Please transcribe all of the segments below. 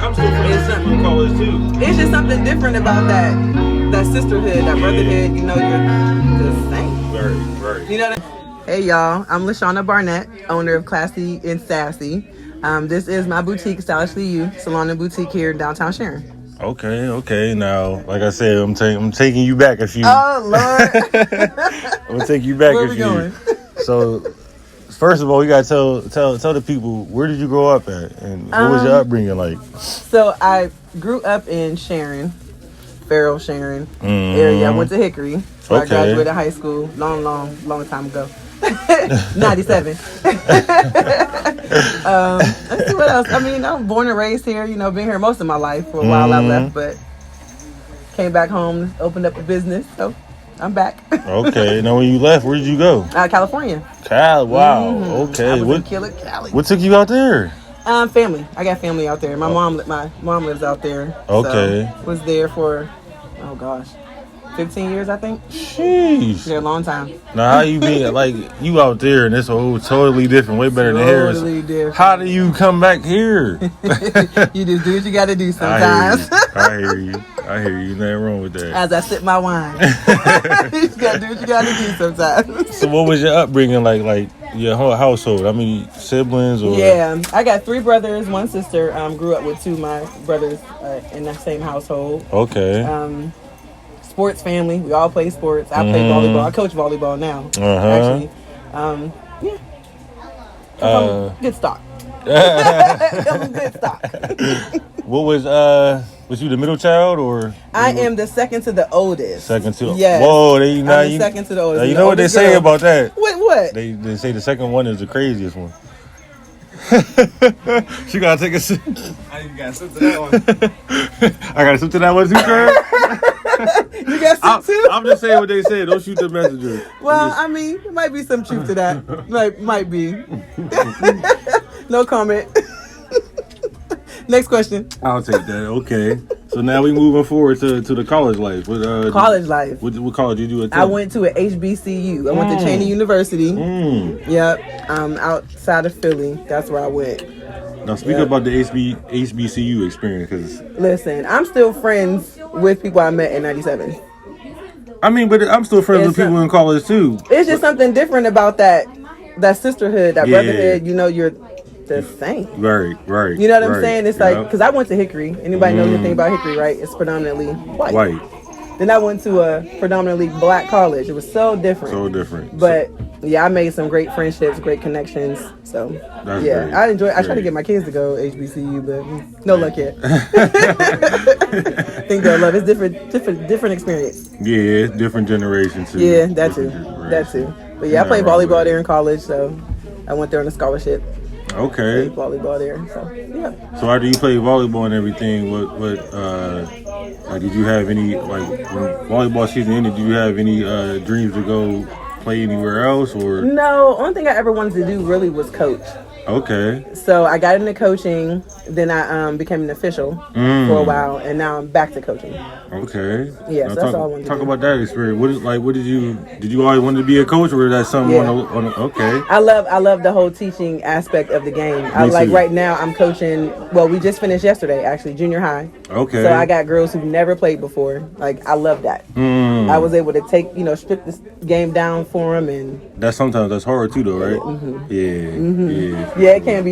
I'm still friends in college too. It's just something different about that sisterhood, that brotherhood. You know, you're the same. Very. You know what Hey y'all, I'm LaShana Barnett, owner of Classy and Sassy. This is my boutique, Stylishly You, salon and boutique here in downtown Sharon. Okay. Now, like I said, I'm taking you back a few. Oh Lord, I'm gonna take you back where a we few. going? So, first of all, you gotta tell the people, where did you grow up at, and what was your upbringing like? So I grew up in Sharon, Farrell, Sharon area. I went to Hickory, so I graduated high school long time ago. 97. Let's see what else. I mean, I'm born and raised here. You know, been here most of my life. For a while I left, but came back home, opened up a business, so I'm back. Okay. Now, when you left, where did you go? California. Cali. Wow. Okay. I was in Killer Cali. What took you out there? Family. I got family out there. My mom lives out there. Okay. So was there for 15 years, I think. Jeez. Yeah, a long time. Now, how you be like you out there and it's totally different, way better than here. Totally different. How do you come back here? You just do what you got to do sometimes. I hear you. Nothing wrong with that. As I sip my wine, you just gotta do what you gotta do sometimes. So, what was your upbringing like your whole household? I mean, siblings or? Yeah, I got 3 brothers, 1 sister. Grew up with 2 of my brothers in that same household. Okay. Sports family. We all play sports. I play volleyball. I coach volleyball now. Actually, good stock. Good stock. What was you the middle child or? I am the second to the oldest. Second to. Yes. Whoa, I'm the second to the oldest. You know what they say about that? What? They say the second one is the craziest one. She gotta take a sip. I even got sip to that one. I gotta sip to that one too, girl. You got sip too? I'm just saying what they say. Don't shoot the messenger. Well, I mean, there might be some truth to that. Might be. No comment. Next question. I'll take that. Okay. So now we moving forward to the college life. College life. What college did you attend? I went to an HBCU. I went to Cheney University. Yep. Outside of Philly. That's where I went. Now speak about the HBCU experience, because listen, I'm still friends with people I met in '97. I mean, but I'm still friends with people in college too. It's just something different about that sisterhood, that brotherhood. You know, you're the same. Right. You know what I'm saying? It's like, because I went to Hickory. Anybody know anything about Hickory, right? It's predominantly white. Then I went to a predominantly black college. It was so different. But yeah, I made some great friendships, great connections. So that's yeah, great. I enjoy. I try to get my kids to go HBCU, but no luck yet. Think they'll love it. It's different experience. Yeah, different generation too. Yeah, that too. But yeah, I played volleyball there in college, so I went there on a scholarship. Okay. Played volleyball there, so yeah. So after you played volleyball and everything, what did you have any, like, when volleyball season ended, did you have any dreams to go play anywhere else, or? No, only thing I ever wanted to do really was coach. Okay. So I got into coaching, then I became an official for a while, and now I'm back to coaching. Okay. Yeah, so that's all I wanted to do. Talk about that experience. Did you always want to be a coach, or is that something okay. I love the whole teaching aspect of the game. Right now I'm coaching, well, we just finished yesterday actually, junior high. Okay. So I got girls who've never played before. Like, I love that. I was able to strip this game down for them, and that's hard too though, right? Yeah, it can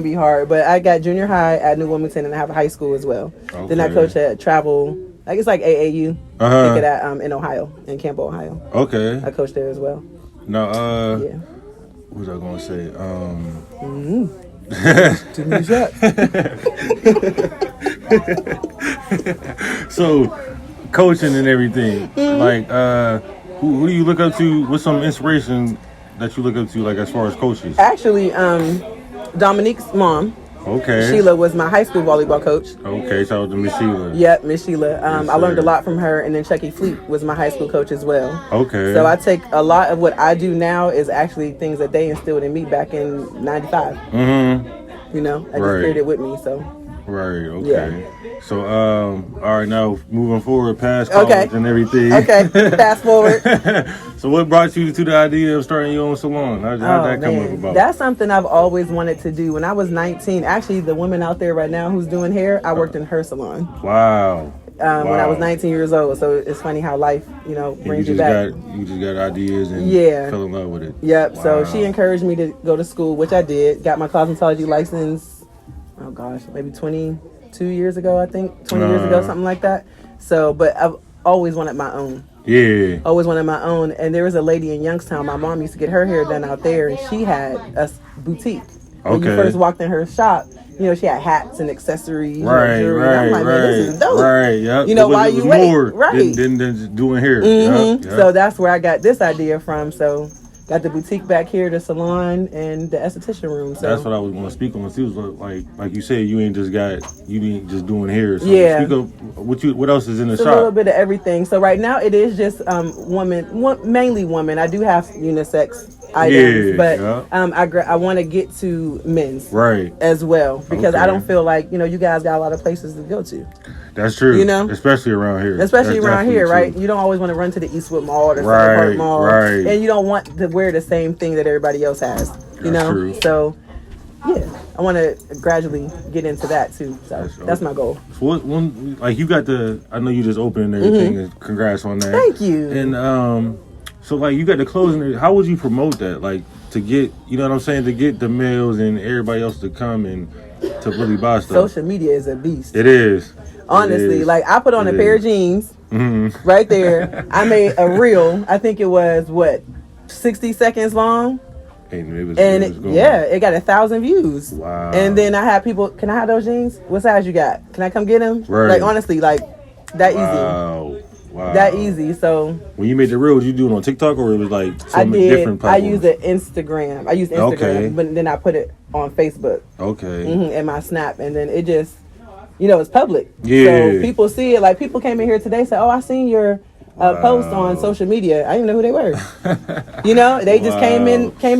be hard. But I got junior high at New Wilmington, and I have a high school as well. Okay. Then I coach at travel, like it's like AAU. I think it in Ohio, in Campbell, Ohio. Okay. I coach there as well. Now, what was I going to say? Too many shots. So, coaching and everything, like, who do you look up to? What's some inspiration that you look up to, like, as far as coaches? Actually, Dominique's mom. Okay. Sheila was my high school volleyball coach. Okay, shout out to Miss Sheila. Yep, Miss Sheila. Yes, I learned a lot from her, and then Chucky Fleet was my high school coach as well. Okay. So I take a lot of what I do now is actually things that they instilled in me back in '95. You know, I just carried it with me. So Right. Okay. Yeah. So, all right. Now moving forward, past college and everything. Okay. Fast forward. So, what brought you to the idea of starting your own salon? How did that come up about? That's something I've always wanted to do. When I was 19, actually, the woman out there right now who's doing hair, I worked in her salon. Wow. When I was 19 years old. So it's funny how life, brings you back. You just got ideas and fell in love with it. Yep. Wow. So she encouraged me to go to school, which I did. Got my cosmetology license, oh gosh, maybe 22 years ago, I think. 20 years ago, something like that. So, but I've always wanted my own. Yeah. Always wanted my own. And there was a lady in Youngstown. My mom used to get her hair done out there, and she had a boutique. When you first walked in her shop, she had hats and accessories, jewelry. And I'm like, man, this is dope. Right, yep. While you wait, right? Than just doing hair. Mm-hmm. Yep. So that's where I got this idea from. So got the boutique back here, the salon, and the esthetician room. So that's what I was going to speak on. Too. Like you said, you ain't just doing hair. So yeah. Speak of what else is in the shop? A little bit of everything. So right now it is just mainly women. I do have unisex items, but I want to get to men's as well, because I don't feel like you guys got a lot of places to go to. That's true. Especially around here. Especially around here, right? True. You don't always want to run to the Eastwood Mall or the South Park Mall, and you don't want to wear the same thing that everybody else has. True. So yeah, I want to gradually get into that too. So that's my goal. So you got I know you just opened and everything, and congrats on that. Thank you. And so you got the closing. How would you promote that? To get, to get the males and everybody else to come and to really buy stuff. Social media is a beast. It is. Honestly, I put on a pair of jeans right there. I made a reel. I think it was 60 seconds long. It got 1,000 views. Wow. And then I had people, can I have those jeans? What size you got? Can I come get them? Right. Honestly, that easy. Wow. That easy. So when you made the reel, did you do it on TikTok or it was different platforms? I used Instagram. I used Instagram, but then I put it on Facebook. Okay. And my Snap, and then it just, it's public. Yeah. So people see it. People came in here today and said, "Oh, I seen your post on social media." I didn't know who they were. They just came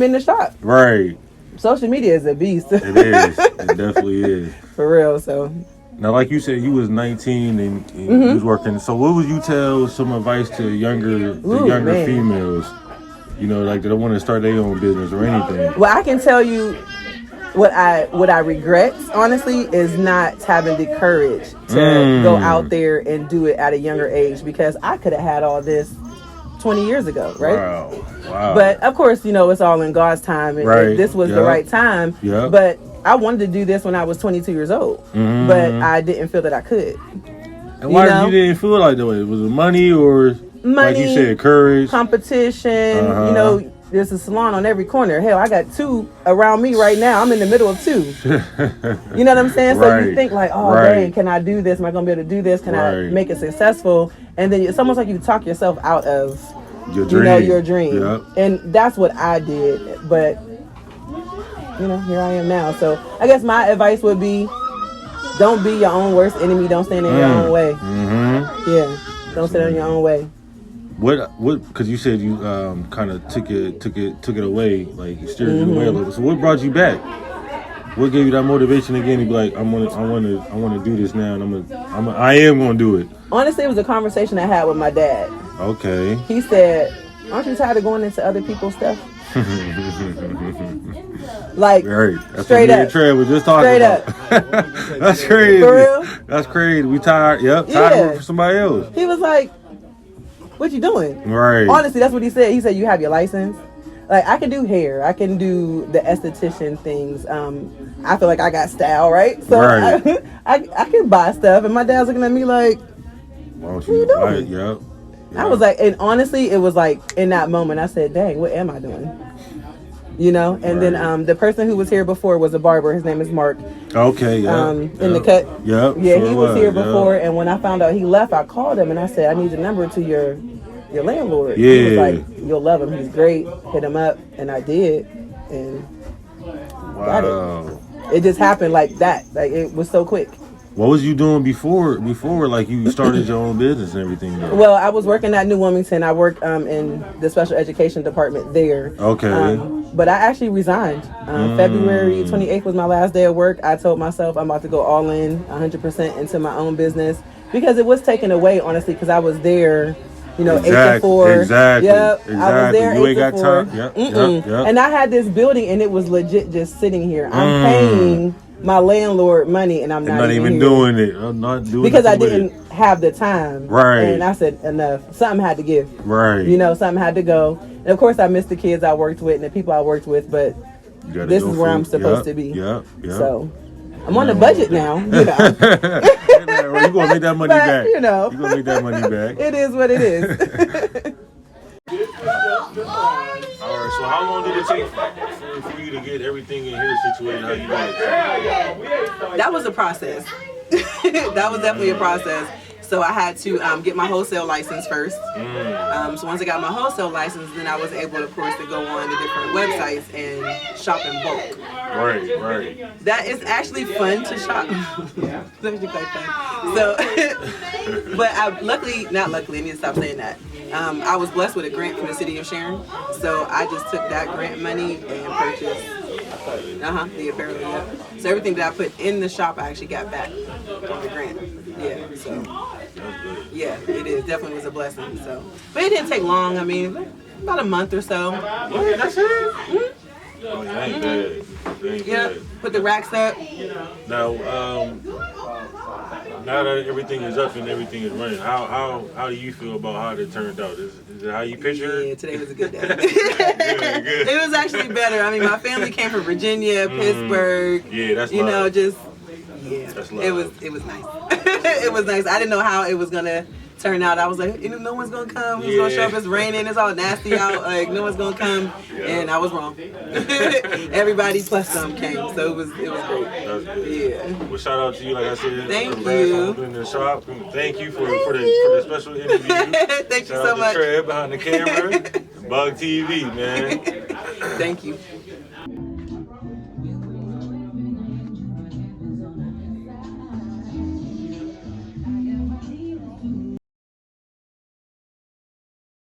in the shop. Right. Social media is a beast. It is. It definitely is. For real. So. Now, like you said, you was 19 and you was working. So, what would you tell some advice to younger females? That don't want to start their own business or anything. Well, I can tell you what I regret, honestly, is not having the courage to go out there and do it at a younger age, because I could have had all this 20 years ago, right? Wow. But of course, it's all in God's time, and this was the right time. Yep. But I wanted to do this when I was 22 years old, but I didn't feel that I could. And why you didn't feel like that way? Was it money or, like you said, courage? Competition, there's a salon on every corner. Hell, I got 2 around me right now. I'm in the middle of 2. You know what I'm saying? So you think dang, can I do this? Am I going to be able to do this? Can I make it successful? And then it's almost like you talk yourself out of your dream. Yep. And that's what I did. But, here I am now. So I guess my advice would be, don't be your own worst enemy. Don't stand in your own way. Mm-hmm. Yeah. Don't stand in your own way. What? Because you said you kind of took it away, you steered it away a little. So what brought you back? What gave you that motivation again to be like, I want to do this now, and I am gonna do it? Honestly, it was a conversation I had with my dad. Okay. He said, "Aren't you tired of going into other people's stuff?" Straight up. Trey was just talking about. That's crazy. For real? That's crazy. We tired. Yep. Tired of working for somebody else. He was like, "What you doing?" Right. Honestly, that's what he said. He said, "You have your license." I can do hair. I can do the esthetician things. I feel like I got style, right? So I can buy stuff. And my dad's looking at me like, "What are you doing?" Yep. I was like, and honestly, it was in that moment, I said, "Dang, what am I doing?" And then the person who was here before was a barber. His name is Mark. Okay, in the cut. Yep. Yeah, he was here before, and when I found out he left, I called him and I said, "I need your number to your landlord." Yeah. He was like, "You'll love him. He's great. Hit him up." And I did, and got it. It just happened like that. It was so quick. What was you doing before like you started your own business and everything though? Well, I was working at New Wilmington. I worked in the special education department there. Okay. But I actually resigned. February 28th was my last day of work. I told myself I'm about to go all in 100% into my own business because it was taken away, honestly, because I was there, 8 to 4. Exactly. Yep. Exactly. I was there you 8 ain't to got 4. time. Yep. And I had this building and it was legit just sitting here. I'm paying my landlord money and I'm not even doing it. I'm not doing it because I didn't have the time. Right. And I said enough. Something had to give. Right. Something had to go. And of course I missed the kids I worked with and the people I worked with, but this is where I'm supposed to be. Yep. So I'm on a budget now. You're gonna make that money back. You're gonna make that money back. It is what it is. All right, so how long did it take for you to get everything in here situated? How you doing it? That was a process. That was definitely a process. So I had to get my wholesale license first. So once I got my wholesale license, then I was able, of course, to go on the different websites and shop in bulk. Right. That is actually fun to shop. It's actually quite fun. So, but not luckily, I need to stop saying that. I was blessed with a grant from the city of Sharon. So I just took that grant money and purchased the apparel. Yeah. So everything that I put in the shop, I actually got back on the grant. Yeah. So yeah, it is definitely was a blessing. So, but it didn't take long. I mean, about a month or so. That's it. Mm-hmm. Oh, that ain't bad. Yeah. Put the racks up. Now that everything is up and everything is running, how do you feel about how it turned out? Is it how you picture it? Yeah, today was a good day. Good. It was actually better. I mean, my family came from Virginia, Pittsburgh. Yeah, that's it was nice. It was nice. I didn't know how it was gonna turn out. I was like, no one's gonna come. It's gonna show up. It's raining. It's all nasty out. Like no one's gonna come. And I was wrong. Everybody plus some came, so it was great. That's good. Yeah. Well, shout out to you, like I said. Thank you. In the shop. Thank you for the special interview. Thank you so much. Trev behind the camera. Bug TV, man. Thank you.